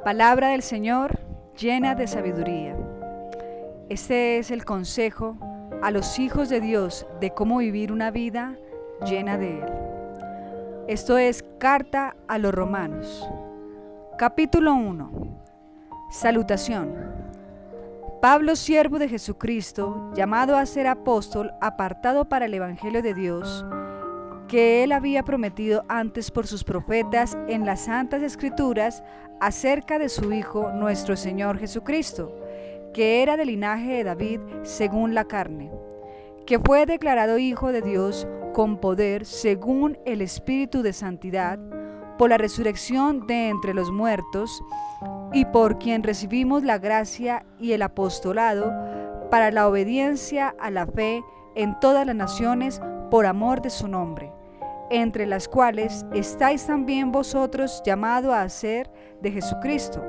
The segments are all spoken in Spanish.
Palabra del Señor llena de sabiduría. Este es el consejo a los hijos de Dios de cómo vivir una vida llena de Él. Esto es Carta a los Romanos. Capítulo 1. Salutación. Pablo, siervo de Jesucristo, llamado a ser apóstol, apartado para el Evangelio de Dios, que Él había prometido antes por sus profetas en las Santas Escrituras acerca de su Hijo, nuestro Señor Jesucristo, que era del linaje de David según la carne, que fue declarado Hijo de Dios con poder según el Espíritu de Santidad, por la resurrección de entre los muertos, y por quien recibimos la gracia y el apostolado para la obediencia a la fe en todas las naciones por amor de su nombre, entre las cuales estáis también vosotros llamados a ser de Jesucristo.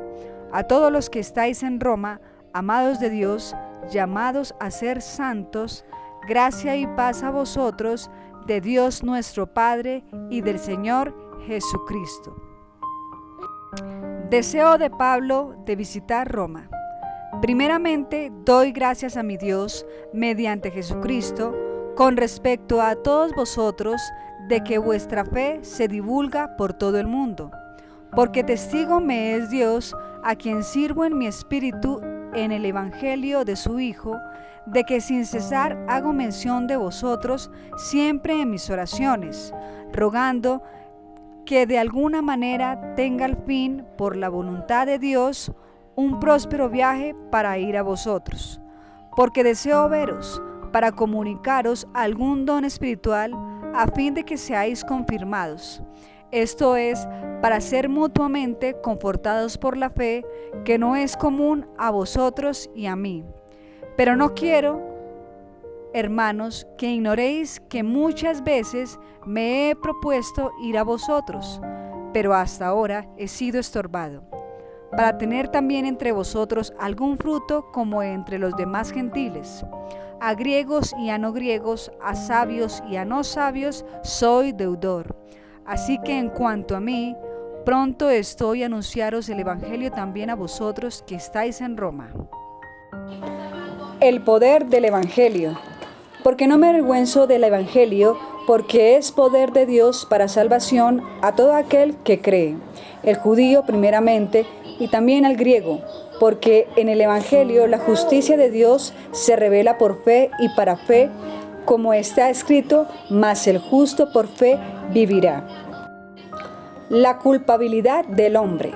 A todos los que estáis en Roma, amados de Dios, llamados a ser santos, gracia y paz a vosotros, de Dios nuestro Padre y del Señor Jesucristo. Deseo de Pablo de visitar Roma. Primeramente, doy gracias a mi Dios, mediante Jesucristo, con respecto a todos vosotros, de que vuestra fe se divulga por todo el mundo, porque testigo me es Dios, a quien sirvo en mi espíritu en el Evangelio de su Hijo, de que sin cesar hago mención de vosotros siempre en mis oraciones, rogando que de alguna manera tenga al fin, por la voluntad de Dios, un próspero viaje para ir a vosotros, porque deseo veros, para comunicaros algún don espiritual, a fin de que seáis confirmados. Esto es, para ser mutuamente confortados por la fe, que no es común a vosotros y a mí. Pero no quiero, hermanos, que ignoréis que muchas veces me he propuesto ir a vosotros, pero hasta ahora he sido estorbado, para tener también entre vosotros algún fruto como entre los demás gentiles. A griegos y a no griegos, a sabios y a no sabios, soy deudor. Así que en cuanto a mí, pronto estoy a anunciaros el Evangelio también a vosotros que estáis en Roma. El poder del Evangelio. Porque no me avergüenzo del Evangelio, porque es poder de Dios para salvación a todo aquel que cree, el judío primeramente y también al griego, porque en el Evangelio la justicia de Dios se revela por fe y para fe, como está escrito, mas el justo por fe vivirá. La culpabilidad del hombre.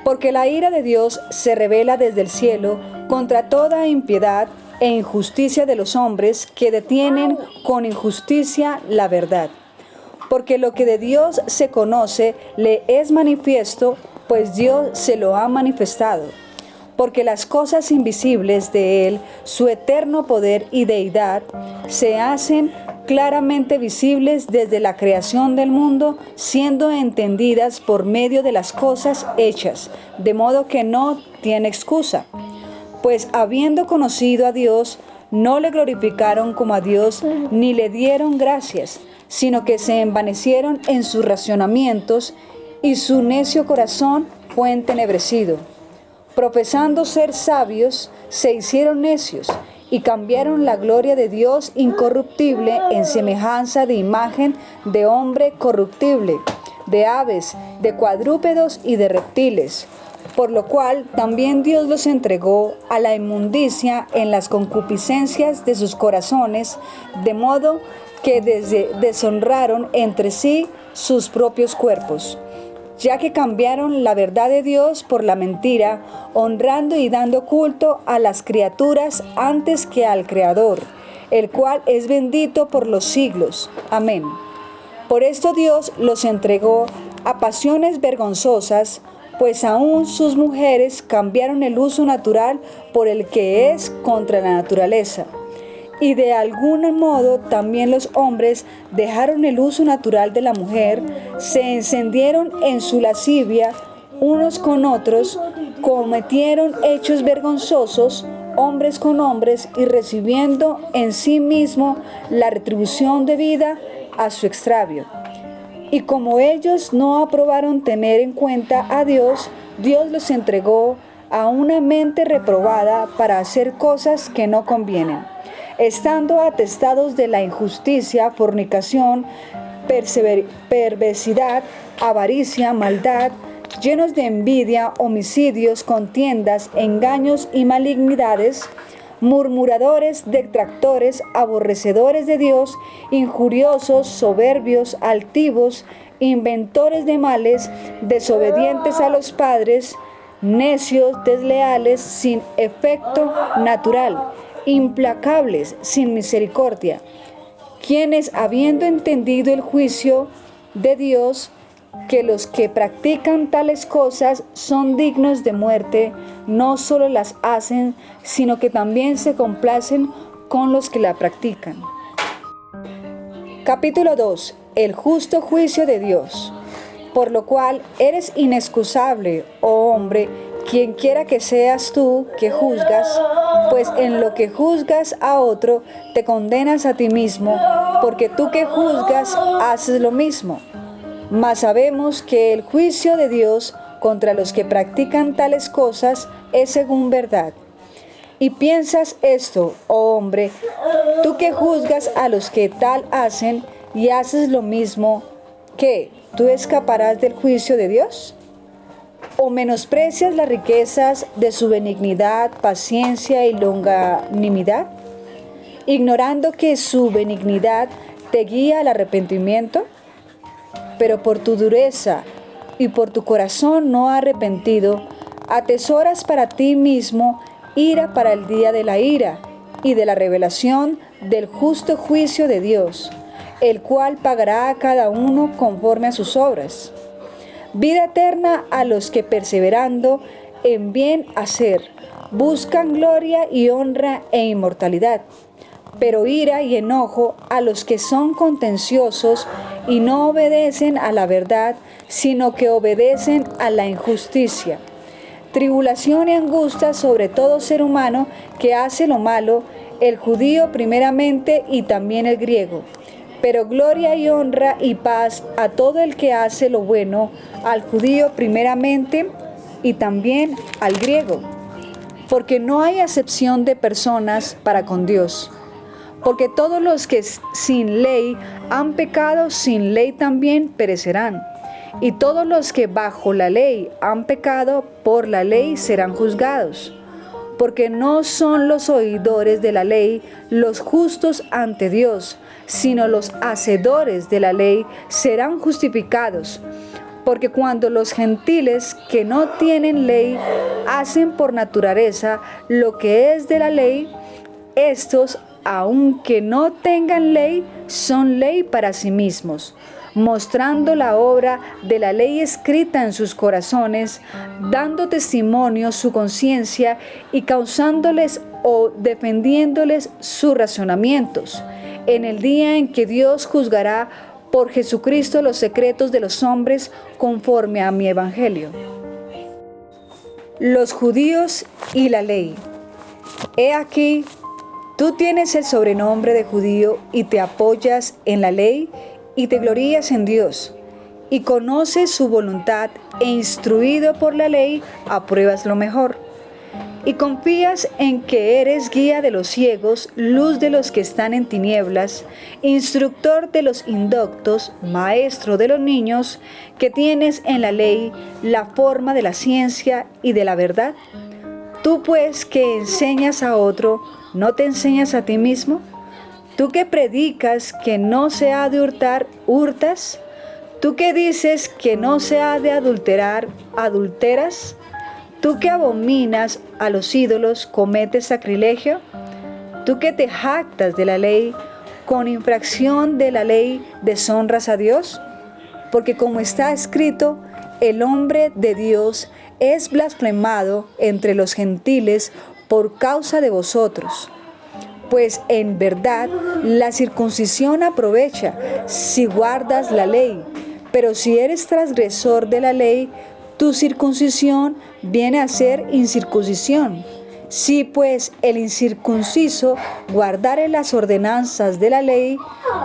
Porque la ira de Dios se revela desde el cielo contra toda impiedad e injusticia de los hombres que detienen con injusticia la verdad. Porque lo que de Dios se conoce le es manifiesto, pues Dios se lo ha manifestado. Porque las cosas invisibles de Él, su eterno poder y deidad, se hacen claramente visibles desde la creación del mundo, siendo entendidas por medio de las cosas hechas, de modo que no tiene excusa. Pues habiendo conocido a Dios, no le glorificaron como a Dios, ni le dieron gracias, sino que se envanecieron en sus razonamientos, y su necio corazón fue entenebrecido. Profesando ser sabios, se hicieron necios, y cambiaron la gloria de Dios incorruptible en semejanza de imagen de hombre corruptible, de aves, de cuadrúpedos y de reptiles. Por lo cual también Dios los entregó a la inmundicia en las concupiscencias de sus corazones, de modo que deshonraron entre sí sus propios cuerpos, ya que cambiaron la verdad de Dios por la mentira, honrando y dando culto a las criaturas antes que al Creador, el cual es bendito por los siglos. Amén. Por esto Dios los entregó a pasiones vergonzosas, pues aún sus mujeres cambiaron el uso natural por el que es contra la naturaleza. Y de algún modo también los hombres dejaron el uso natural de la mujer, se encendieron en su lascivia unos con otros, cometieron hechos vergonzosos, hombres con hombres, y recibiendo en sí mismo la retribución debida a su extravio. Y como ellos no aprobaron tener en cuenta a Dios, Dios los entregó a una mente reprobada para hacer cosas que no convienen, estando atestados de la injusticia, fornicación, perversidad, avaricia, maldad, llenos de envidia, homicidios, contiendas, engaños y malignidades, murmuradores, detractores, aborrecedores de Dios, injuriosos, soberbios, altivos, inventores de males, desobedientes a los padres, necios, desleales, sin efecto natural, implacables, sin misericordia, quienes, habiendo entendido el juicio de Dios, que los que practican tales cosas son dignos de muerte, no solo las hacen, sino que también se complacen con los que la practican. Capítulo 2. El justo juicio de Dios. Por lo cual eres inexcusable, oh hombre, quien quiera que seas tú que juzgas, pues en lo que juzgas a otro, te condenas a ti mismo, porque tú que juzgas haces lo mismo. Mas sabemos que el juicio de Dios contra los que practican tales cosas es según verdad. Y piensas esto, oh hombre, tú que juzgas a los que tal hacen y haces lo mismo, ¿qué? ¿Tú escaparás del juicio de Dios? ¿O menosprecias las riquezas de su benignidad, paciencia y longanimidad, ignorando que su benignidad te guía al arrepentimiento? Pero por tu dureza y por tu corazón no arrepentido, atesoras para ti mismo ira para el día de la ira y de la revelación del justo juicio de Dios, el cual pagará a cada uno conforme a sus obras. Vida eterna a los que perseverando en bien hacer, buscan gloria y honra e inmortalidad, pero ira y enojo a los que son contenciosos y no obedecen a la verdad, sino que obedecen a la injusticia. Tribulación y angustia sobre todo ser humano que hace lo malo, el judío primeramente y también el griego. Pero gloria y honra y paz a todo el que hace lo bueno, al judío primeramente y también al griego. Porque no hay acepción de personas para con Dios. Porque todos los que sin ley han pecado, sin ley también perecerán. Y todos los que bajo la ley han pecado, por la ley serán juzgados. Porque no son los oidores de la ley los justos ante Dios, sino los hacedores de la ley serán justificados. Porque cuando los gentiles que no tienen ley hacen por naturaleza lo que es de la ley, estos, aunque no tengan ley, son ley para sí mismos, mostrando la obra de la ley escrita en sus corazones, dando testimonio su conciencia y causándoles o defendiéndoles sus razonamientos, en el día en que Dios juzgará por Jesucristo los secretos de los hombres conforme a mi evangelio. Los judíos y la ley. He aquí, tú tienes el sobrenombre de judío y te apoyas en la ley y te glorías en Dios, y conoces su voluntad e instruido por la ley apruebas lo mejor. Y confías en que eres guía de los ciegos, luz de los que están en tinieblas, instructor de los indoctos, maestro de los niños, que tienes en la ley la forma de la ciencia y de la verdad. Tú pues que enseñas a otro, ¿no te enseñas a ti mismo? Tú que predicas que no se ha de hurtar, ¿hurtas? Tú que dices que no se ha de adulterar, ¿adulteras? Tú que abominas a los ídolos, ¿cometes sacrilegio? Tú que te jactas de la ley, con infracción de la ley deshonras a Dios. Porque como está escrito, el hombre de Dios es blasfemado entre los gentiles por causa de vosotros. Pues en verdad la circuncisión aprovecha si guardas la ley, pero si eres transgresor de la ley, tu circuncisión viene a ser incircuncisión. Si pues el incircunciso guardare las ordenanzas de la ley,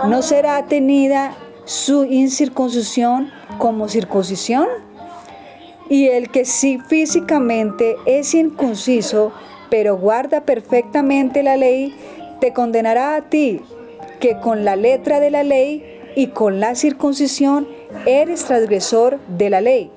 no será tenida su incircuncisión como circuncisión? Y el que sí físicamente es incircunciso, pero guarda perfectamente la ley, te condenará a ti, que con la letra de la ley y con la circuncisión eres transgresor de la ley.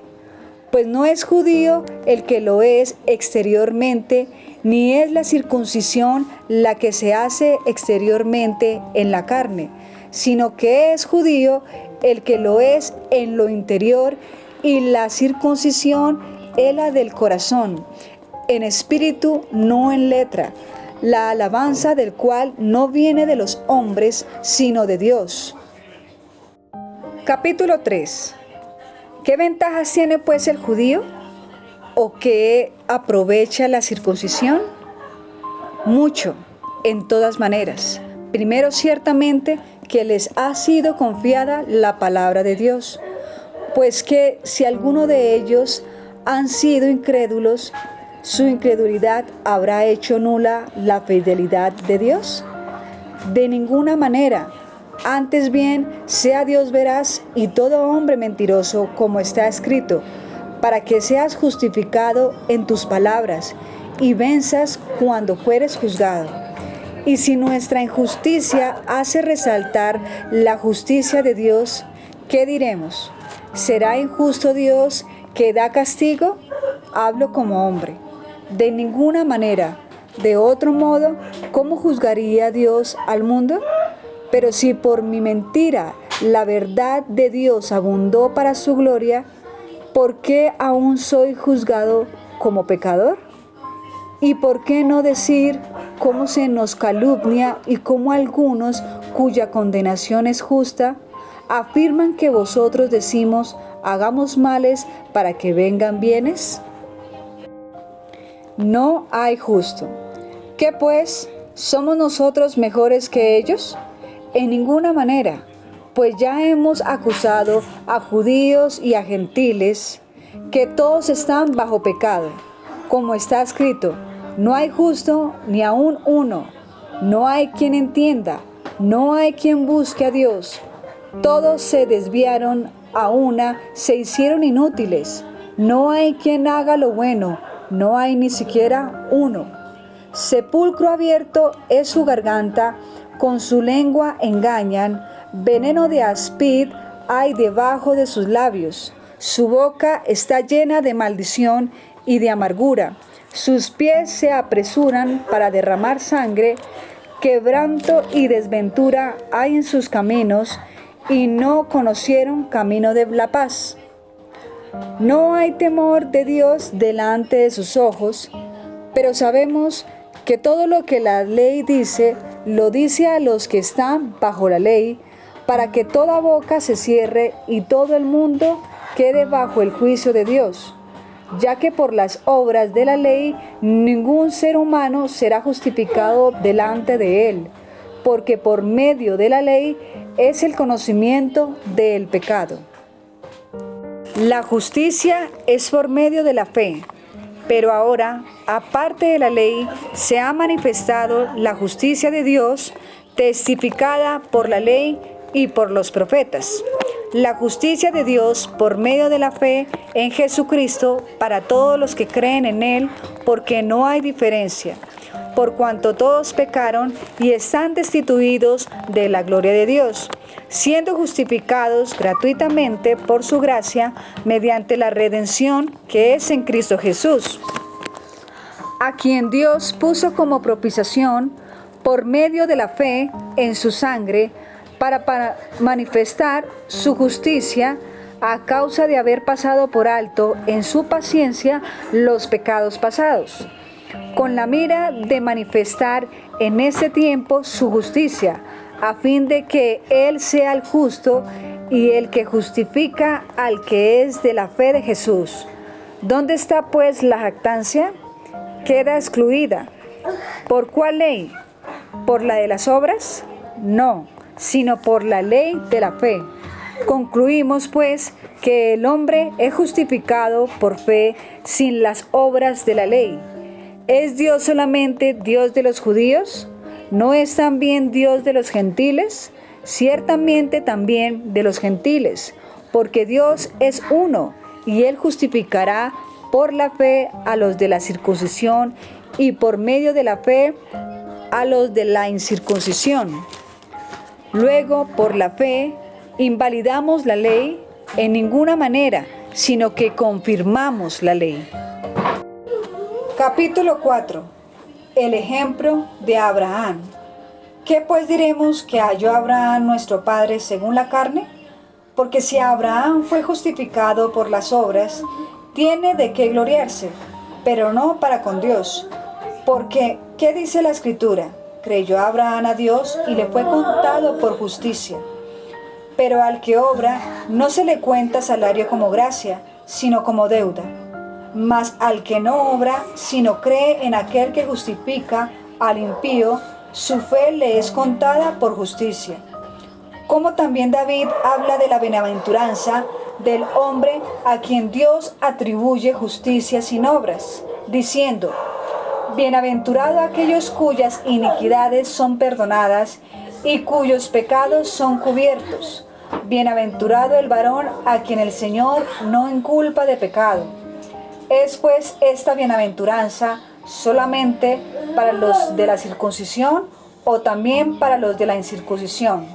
Pues no es judío el que lo es exteriormente, ni es la circuncisión la que se hace exteriormente en la carne, sino que es judío el que lo es en lo interior, y la circuncisión es la del corazón, en espíritu, no en letra, la alabanza del cual no viene de los hombres, sino de Dios. Capítulo 3. ¿Qué ventajas tiene pues el judío? ¿O qué aprovecha la circuncisión? Mucho, en todas maneras. Primero, ciertamente, que les ha sido confiada la palabra de Dios, pues que si alguno de ellos han sido incrédulos, ¿su incredulidad habrá hecho nula la fidelidad de Dios? De ninguna manera. Antes bien, sea Dios veraz y todo hombre mentiroso, como está escrito, para que seas justificado en tus palabras y venzas cuando fueres juzgado. Y si nuestra injusticia hace resaltar la justicia de Dios, ¿qué diremos? ¿Será injusto Dios que da castigo? Hablo como hombre. De ninguna manera. De otro modo, ¿cómo juzgaría Dios al mundo? Pero si por mi mentira la verdad de Dios abundó para su gloria, ¿por qué aún soy juzgado como pecador? ¿Y por qué no decir cómo se nos calumnia y cómo algunos, cuya condenación es justa, afirman que vosotros decimos, hagamos males para que vengan bienes? No hay justo. ¿Qué pues? ¿Somos nosotros mejores que ellos? En ninguna manera, pues ya hemos acusado a judíos y a gentiles, que todos están bajo pecado, como está escrito, no hay justo ni aun uno, no hay quien entienda, no hay quien busque a Dios. Todos se desviaron a una, se hicieron inútiles, no hay quien haga lo bueno, no hay ni siquiera uno. Sepulcro abierto es su garganta, con su lengua engañan, veneno de áspid hay debajo de sus labios. Su boca está llena de maldición y de amargura. Sus pies se apresuran para derramar sangre. Quebranto y desventura hay en sus caminos, y no conocieron camino de la paz. No hay temor de Dios delante de sus ojos, pero sabemos que todo lo que la ley dice, lo dice a los que están bajo la ley, para que toda boca se cierre y todo el mundo quede bajo el juicio de Dios, ya que por las obras de la ley ningún ser humano será justificado delante de él, porque por medio de la ley es el conocimiento del pecado. La justicia es por medio de la fe. Pero ahora, aparte de la ley, se ha manifestado la justicia de Dios, testificada por la ley y por los profetas. La justicia de Dios por medio de la fe en Jesucristo para todos los que creen en Él, porque no hay diferencia, por cuanto todos pecaron y están destituidos de la gloria de Dios, siendo justificados gratuitamente por su gracia mediante la redención que es en Cristo Jesús, a quien Dios puso como propiciación por medio de la fe en su sangre, para manifestar su justicia a causa de haber pasado por alto en su paciencia los pecados pasados, con la mira de manifestar en ese tiempo su justicia, a fin de que Él sea el justo y el que justifica al que es de la fe de Jesús. ¿Dónde está pues la jactancia? Queda excluida. ¿Por cuál ley? ¿Por la de las obras? No, sino por la ley de la fe. Concluimos pues que el hombre es justificado por fe sin las obras de la ley. ¿Es Dios solamente Dios de los judíos? ¿No es también Dios de los gentiles? ciertamente también de los gentiles, porque Dios es uno, y Él justificará por la fe a los de la circuncisión y por medio de la fe a los de la incircuncisión. Luego, por la fe, invalidamos la ley en ninguna manera, sino que confirmamos la ley. Capítulo 4. El ejemplo de Abraham. ¿Qué pues diremos que halló Abraham nuestro padre según la carne? Porque si Abraham fue justificado por las obras, tiene de qué gloriarse, pero no para con Dios. Porque, ¿qué dice la Escritura? Creyó Abraham a Dios y le fue contado por justicia. Pero al que obra, no se le cuenta salario como gracia, sino como deuda. Mas al que no obra, sino cree en aquel que justifica al impío, su fe le es contada por justicia. Como también David habla de la bienaventuranza del hombre a quien Dios atribuye justicia sin obras, diciendo: bienaventurado aquellos cuyas iniquidades son perdonadas y cuyos pecados son cubiertos. Bienaventurado el varón a quien el Señor no inculpa de pecado. Es pues esta bienaventuranza solamente para los de la circuncisión o también para los de la incircuncisión.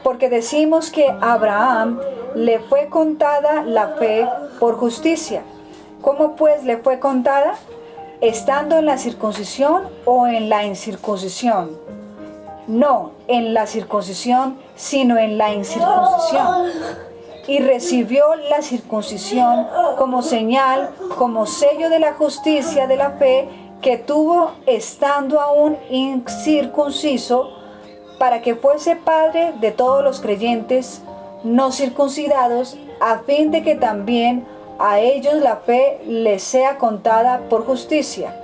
Porque decimos que a Abraham le fue contada la fe por justicia. ¿Cómo pues le fue contada? ¿Estando en la circuncisión o en la incircuncisión? No en la circuncisión, sino en la incircuncisión. Y recibió la circuncisión como señal, como sello de la justicia de la fe que tuvo estando aún incircunciso, para que fuese padre de todos los creyentes no circuncidados, a fin de que también a ellos la fe les sea contada por justicia.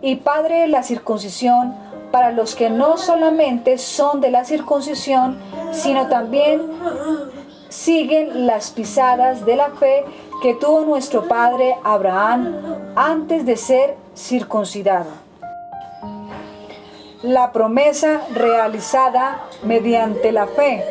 Y padre de la circuncisión para los que no solamente son de la circuncisión, sino también siguen las pisadas de la fe que tuvo nuestro padre Abraham antes de ser circuncidado. La promesa realizada mediante la fe.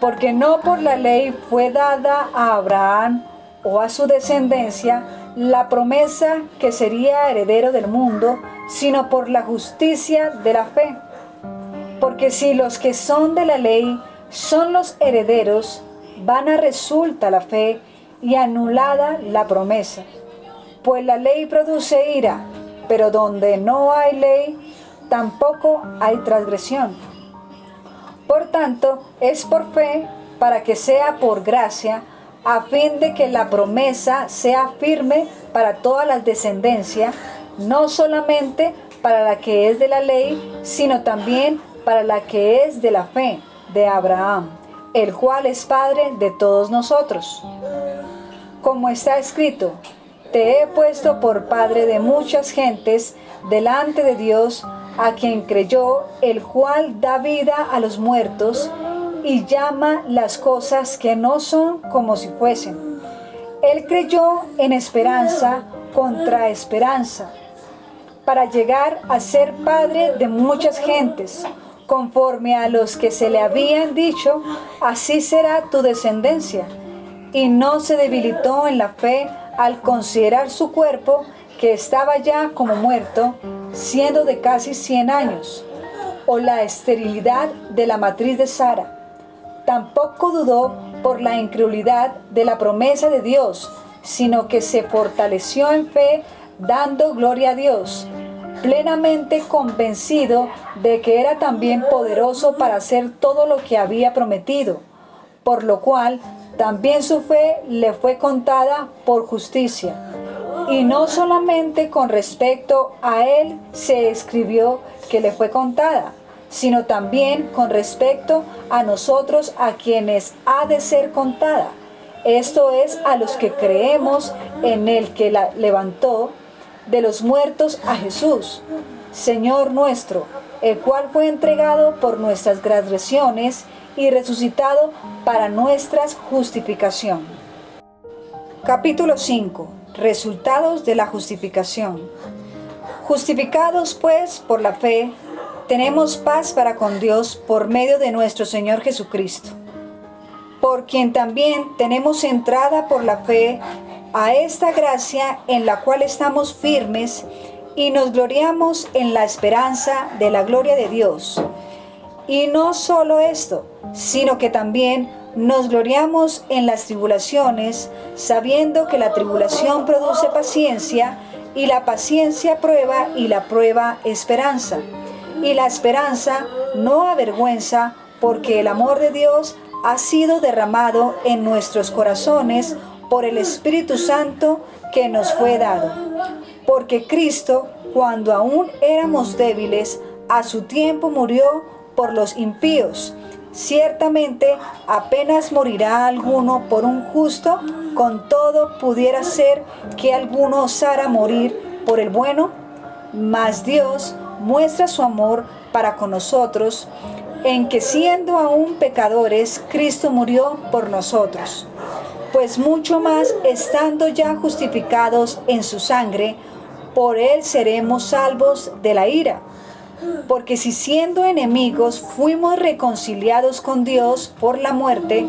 Porque no por la ley fue dada a Abraham o a su descendencia la promesa que sería heredero del mundo, sino por la justicia de la fe. Porque si los que son de la ley son los herederos, vana resulta la fe y anulada la promesa. Pues la ley produce ira, pero donde no hay ley, tampoco hay transgresión. Por tanto, es por fe, para que sea por gracia, a fin de que la promesa sea firme para todas las descendencias, no solamente para la que es de la ley, sino también para la que es de la fe de Abraham, el cual es Padre de todos nosotros. Como está escrito: te he puesto por padre de muchas gentes delante de Dios, a quien creyó, el cual da vida a los muertos y llama las cosas que no son como si fuesen. Él creyó en esperanza contra esperanza, para llegar a ser padre de muchas gentes, conforme a los que se le habían dicho: así será tu descendencia. Y no se debilitó en la fe al considerar su cuerpo, que estaba ya como muerto, siendo de casi 100 años, o la esterilidad de la matriz de Sara. Tampoco dudó por la incredulidad de la promesa de Dios, sino que se fortaleció en fe, dando gloria a Dios, plenamente convencido de que era también poderoso para hacer todo lo que había prometido, por lo cual también su fe le fue contada por justicia. Y no solamente con respecto a él se escribió que le fue contada, sino también con respecto a nosotros, a quienes ha de ser contada. Esto es, a los que creemos en el que la levantó de los muertos a Jesús, Señor nuestro, el cual fue entregado por nuestras transgresiones y resucitado para nuestra justificación. Capítulo 5. Resultados de la justificación. Justificados pues por la fe, tenemos paz para con Dios por medio de nuestro Señor Jesucristo, por quien también tenemos entrada por la fe a esta gracia en la cual estamos firmes y nos gloriamos en la esperanza de la gloria de Dios. Y no solo esto, sino que también nos gloriamos en las tribulaciones, sabiendo que la tribulación produce paciencia, y la paciencia prueba, y la prueba esperanza. Y la esperanza no avergüenza, porque el amor de Dios ha sido derramado en nuestros corazones por el Espíritu Santo que nos fue dado. Porque Cristo, cuando aún éramos débiles, a su tiempo murió por los impíos. Ciertamente, apenas morirá alguno por un justo, con todo pudiera ser que alguno osara morir por el bueno. Mas Dios muestra su amor para con nosotros, en que siendo aún pecadores, Cristo murió por nosotros. Pues mucho más, estando ya justificados en su sangre, por él seremos salvos de la ira. Porque si siendo enemigos fuimos reconciliados con Dios por la muerte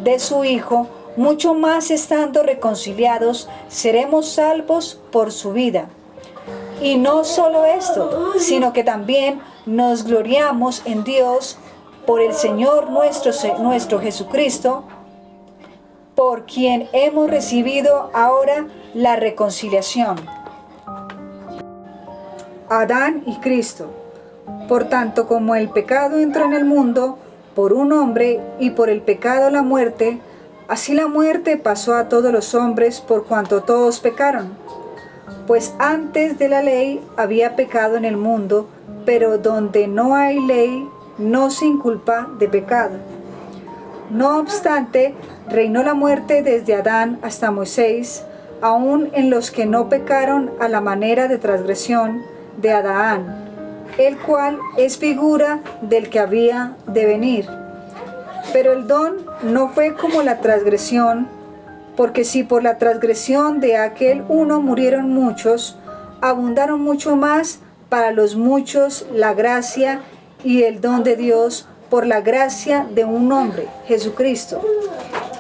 de su Hijo, mucho más estando reconciliados seremos salvos por su vida. Y no solo esto, sino que también nos gloriamos en Dios por el Señor nuestro Jesucristo, por quien hemos recibido ahora la reconciliación. Adán y Cristo. Por tanto, como el pecado entró en el mundo por un hombre, y por el pecado la muerte, así la muerte pasó a todos los hombres por cuanto todos pecaron. Pues antes de la ley había pecado en el mundo, pero donde no hay ley no se inculpa de pecado. No obstante, reinó la muerte desde Adán hasta Moisés, aun en los que no pecaron a la manera de transgresión de Adán, el cual es figura del que había de venir. Pero el don no fue como la transgresión, porque si por la transgresión de aquel uno murieron muchos, abundaron mucho más para los muchos la gracia y el don de Dios por la gracia de un hombre, Jesucristo.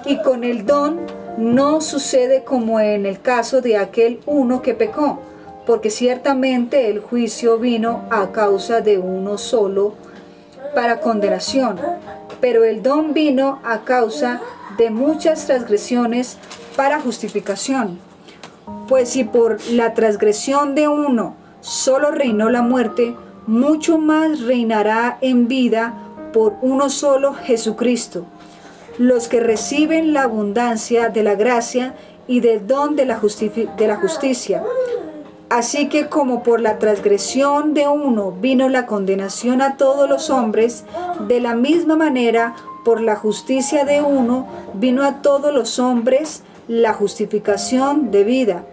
Y con el don no sucede como en el caso de aquel uno que pecó, porque ciertamente el juicio vino a causa de uno solo para condenación, pero el don vino a causa de muchas transgresiones para justificación. Pues si por la transgresión de uno solo reinó la muerte, mucho más reinará en vida por uno solo, Jesucristo, los que reciben la abundancia de la gracia y del don de la justicia. Así que como por la transgresión de uno vino la condenación a todos los hombres, de la misma manera por la justicia de uno vino a todos los hombres la justificación de vida.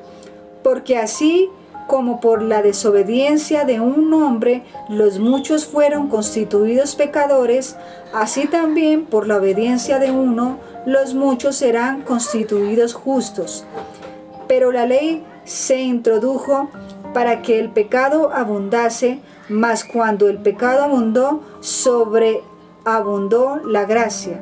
Porque así como por la desobediencia de un hombre los muchos fueron constituidos pecadores, así también por la obediencia de uno los muchos serán constituidos justos. Pero la ley se introdujo para que el pecado abundase, mas cuando el pecado abundó, sobreabundó la gracia,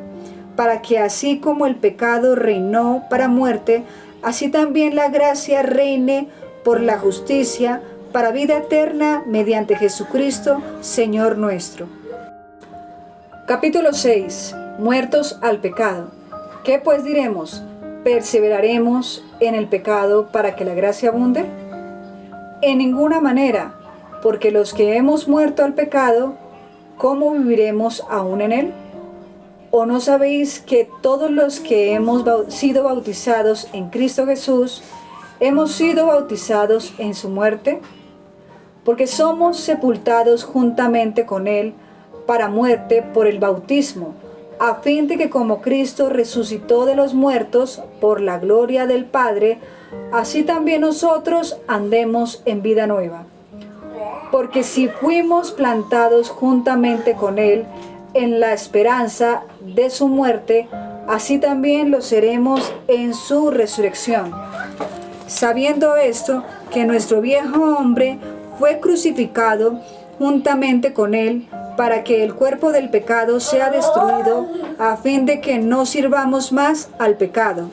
para que así como el pecado reinó para muerte, así también la gracia reine por la justicia para vida eterna mediante Jesucristo, Señor nuestro. Capítulo 6. Muertos al pecado. ¿Qué pues diremos? ¿Perseveraremos en el pecado para que la gracia abunde? En ninguna manera, porque los que hemos muerto al pecado, ¿cómo viviremos aún en él? ¿O no sabéis que todos los que hemos sido bautizados en Cristo Jesús, hemos sido bautizados en su muerte? Porque somos sepultados juntamente con él para muerte por el bautismo, a fin de que como Cristo resucitó de los muertos por la gloria del Padre, así también nosotros andemos en vida nueva. Porque si fuimos plantados juntamente con él en la esperanza de su muerte, así también lo seremos en su resurrección. Sabiendo esto, que nuestro viejo hombre fue crucificado juntamente con él, para que el cuerpo del pecado sea destruido, a fin de que no sirvamos más al pecado.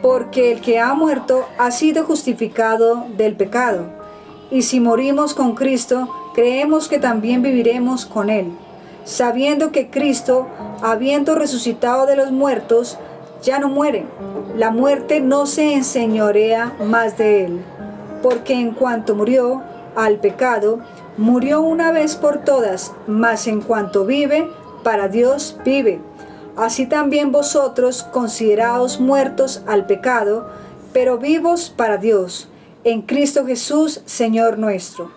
Porque el que ha muerto ha sido justificado del pecado. Y si morimos con Cristo, creemos que también viviremos con él, sabiendo que Cristo, habiendo resucitado de los muertos, ya no muere. La muerte no se enseñorea más de él, porque en cuanto murió al pecado, murió una vez por todas, mas en cuanto vive, para Dios vive. Así también vosotros consideraos muertos al pecado, pero vivos para Dios, en Cristo Jesús, Señor nuestro.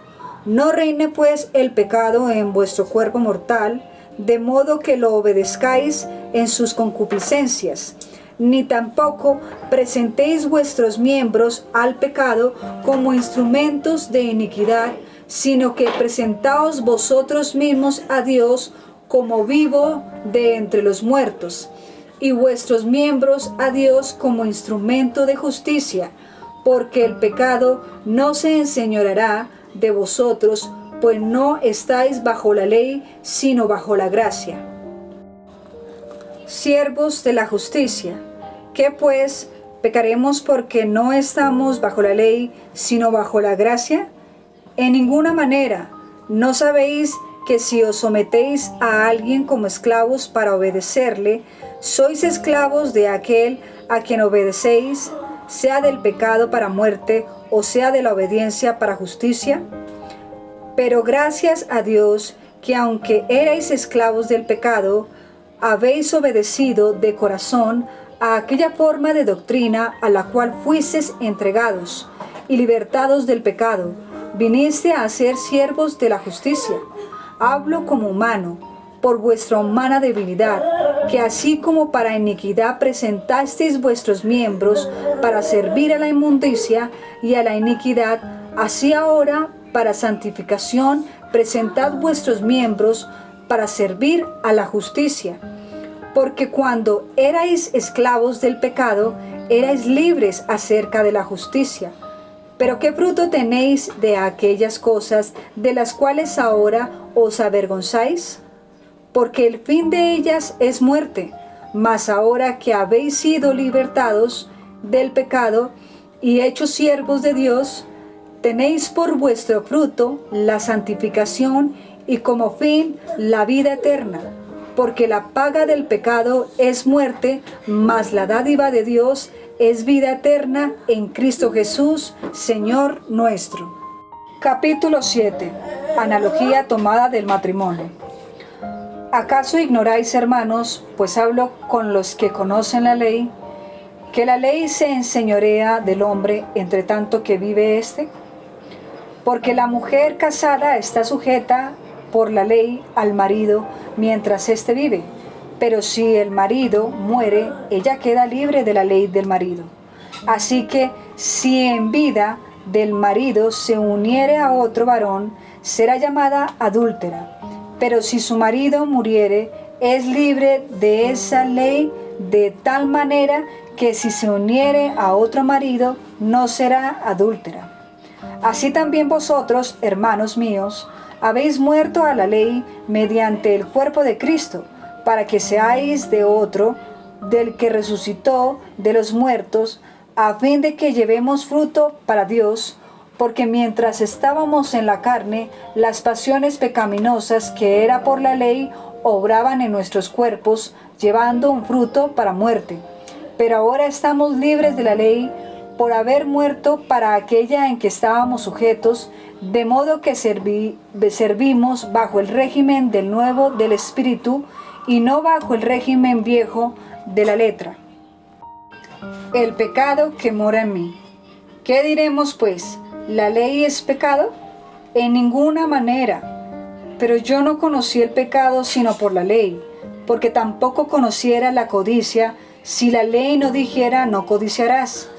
No reine pues el pecado en vuestro cuerpo mortal, de modo que lo obedezcáis en sus concupiscencias, ni tampoco presentéis vuestros miembros al pecado como instrumentos de iniquidad, sino que presentaos vosotros mismos a Dios como vivo de entre los muertos, y vuestros miembros a Dios como instrumento de justicia, porque el pecado no se enseñoreará de vosotros, pues no estáis bajo la ley, sino bajo la gracia. Siervos de la justicia, ¿qué pues? ¿Pecaremos porque no estamos bajo la ley, sino bajo la gracia? En ninguna manera. ¿No sabéis que si os sometéis a alguien como esclavos para obedecerle, sois esclavos de aquel a quien obedecéis, sea del pecado para muerte o sea de la obediencia para justicia? Pero gracias a Dios que aunque erais esclavos del pecado, habéis obedecido de corazón a aquella forma de doctrina a la cual fuisteis entregados, y libertados del pecado, viniste a ser siervos de la justicia. Hablo como humano, por vuestra humana debilidad, que así como para iniquidad presentasteis vuestros miembros para servir a la inmundicia y a la iniquidad, así ahora para santificación presentad vuestros miembros para servir a la justicia. Porque cuando erais esclavos del pecado, erais libres acerca de la justicia. Pero ¿qué fruto tenéis de aquellas cosas de las cuales ahora os avergonzáis? Porque el fin de ellas es muerte. Mas ahora que habéis sido libertados del pecado y hechos siervos de Dios, tenéis por vuestro fruto la santificación y como fin la vida eterna. Porque la paga del pecado es muerte, mas la dádiva de Dios es vida eterna en Cristo Jesús, Señor nuestro. Capítulo 7. Analogía tomada del matrimonio. ¿Acaso ignoráis, hermanos, pues hablo con los que conocen la ley, que la ley se enseñorea del hombre entre tanto que vive éste? Porque la mujer casada está sujeta por la ley al marido mientras éste vive, pero si el marido muere, ella queda libre de la ley del marido. Así que si en vida del marido se uniere a otro varón, será llamada adúltera. Pero si su marido muriere, es libre de esa ley de tal manera que si se uniere a otro marido, no será adúltera. Así también vosotros, hermanos míos, habéis muerto a la ley mediante el cuerpo de Cristo, para que seáis de otro, del que resucitó de los muertos, a fin de que llevemos fruto para Dios, porque mientras estábamos en la carne, las pasiones pecaminosas que era por la ley obraban en nuestros cuerpos, llevando un fruto para muerte. Pero ahora estamos libres de la ley, por haber muerto para aquella en que estábamos sujetos, de modo que servimos bajo el régimen del nuevo del Espíritu y no bajo el régimen viejo de la letra. El pecado que mora en mí. ¿Qué diremos pues? ¿La ley es pecado? En ninguna manera. Pero yo no conocí el pecado sino por la ley, porque tampoco conociera la codicia si la ley no dijera no codiciarás.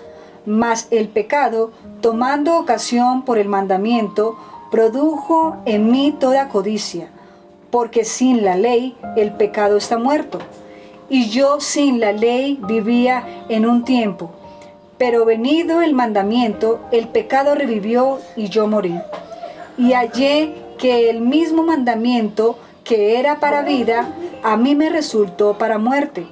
Mas el pecado, tomando ocasión por el mandamiento, produjo en mí toda codicia, porque sin la ley el pecado está muerto. Y yo sin la ley vivía en un tiempo, pero venido el mandamiento, el pecado revivió y yo morí. Y hallé que el mismo mandamiento que era para vida, a mí me resultó para muerte,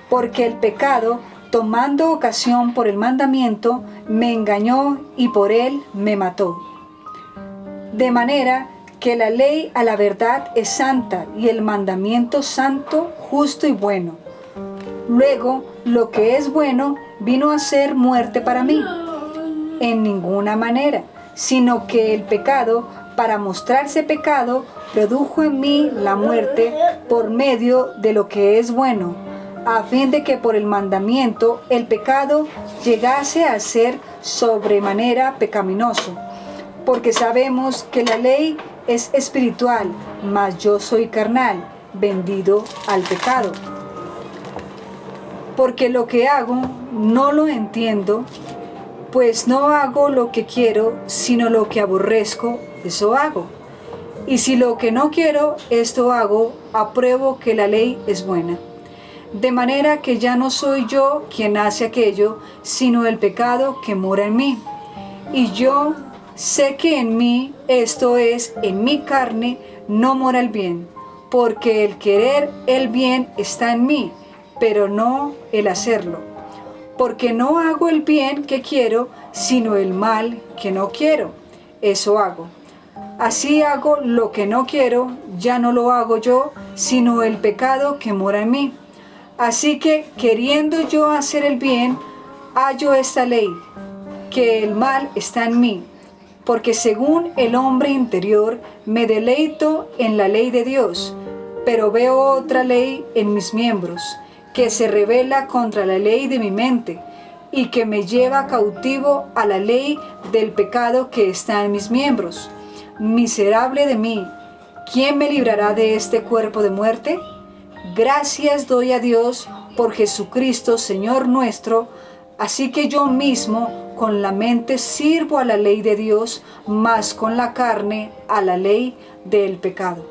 porque el pecado, tomando ocasión por el mandamiento, me engañó y por él me mató. De manera que la ley a la verdad es santa y el mandamiento santo, justo y bueno. Luego, lo que es bueno vino a ser muerte para mí. En ninguna manera, sino que el pecado, para mostrarse pecado, produjo en mí la muerte por medio de lo que es bueno, a fin de que por el mandamiento el pecado llegase a ser sobremanera pecaminoso. Porque sabemos que la ley es espiritual, mas yo soy carnal, vendido al pecado. Porque lo que hago no lo entiendo, pues no hago lo que quiero, sino lo que aborrezco, eso hago. Y si lo que no quiero, esto hago, apruebo que la ley es buena. De manera que ya no soy yo quien hace aquello, sino el pecado que mora en mí. Y yo sé que en mí, esto es, en mi carne, no mora el bien, porque el querer el bien está en mí, pero no el hacerlo. Porque no hago el bien que quiero, sino el mal que no quiero, eso hago. Así hago lo que no quiero, ya no lo hago yo, sino el pecado que mora en mí. Así que, queriendo yo hacer el bien, hallo esta ley, que el mal está en mí, porque según el hombre interior me deleito en la ley de Dios, pero veo otra ley en mis miembros, que se rebela contra la ley de mi mente, y que me lleva cautivo a la ley del pecado que está en mis miembros. Miserable de mí, ¿quién me librará de este cuerpo de muerte? Gracias doy a Dios por Jesucristo, Señor nuestro. Así que yo mismo con la mente sirvo a la ley de Dios, mas con la carne a la ley del pecado.